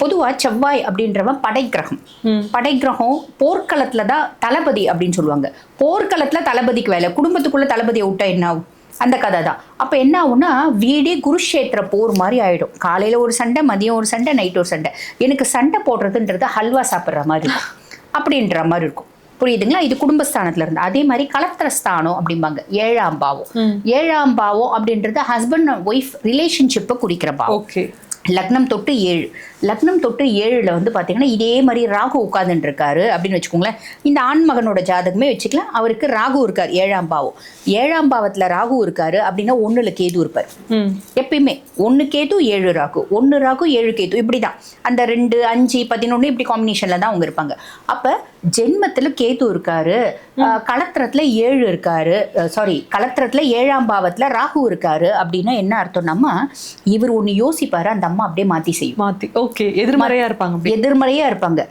பொதுவா செவ்வாய் அப்படின்றவன் படைக்கிரகம் போர்க்களத்துல தான் தளபதி அப்படின்னு சொல்லுவாங்க. போர்க்களத்துல தளபதிக்கு வேலை, குடும்பத்துக்குள்ள தளபதியை விட்டா என்ன ஆகும்? அந்த கதை தான். அப்ப என்ன ஆகும்னா வீடே குருஷேத்திர போர் மாதிரி ஆயிடும். காலையில ஒரு சண்டை, மதியம் ஒரு சண்டை, நைட் ஒரு சண்டை. எனக்கு சண்டை போடுறதுன்றது ஹல்வா சாப்பிட்ற மாதிரி இருக்கும் அப்படின்ற மாதிரி இருக்கும். புரியுதுங்களா? இது குடும்பஸ்தானத்துல இருந்து. அதே மாதிரி கலத்திரஸ்தானம் அப்படிம்பாங்க, 7ஆம் பாவம். 7ஆம் பாவம் அப்படின்றது ஹஸ்பண்ட் அண்ட் ஒய்ஃப் ரிலேஷன்ஷிப்பை குறிக்கிற பாவம். லக்னம் தொட்டு 7. லக்னம் தொட்டு 7ல் வந்து பார்த்தீங்கன்னா இதே மாதிரி ராகு உட்கார்ந்துட்டு இருக்காரு அப்படின்னு வச்சுக்கோங்களேன். இந்த ஆண்மகனோட ஜாதகமே வச்சுக்கலாம். அவருக்கு ராகு இருக்கார் 7ஆம் பாவம். 7ஆம் பாவத்தில் ராகு இருக்காரு அப்படின்னா 1ல் கேது இருப்பார். எப்பயுமே 1 கேது 7 ராகு, 1 ராகு 7 கேது, இப்படி தான். அந்த 2, 5, 11 இப்படி காம்பினேஷனில் தான் அவங்க இருப்பாங்க. அப்போ ஜென்மத்தில் கேது இருக்காரு, களத்திரத்தில் 7 இருக்காரு, களத்திரத்தில் 7ஆம் பாவத்தில் ராகு இருக்காரு அப்படின்னா என்ன அர்த்தம்னா இவர் ஒன்று யோசிப்பாரு, அந்த அம்மா அப்படியே மாற்றி செய்யும். எதிர்மறையா இருப்பாங்க.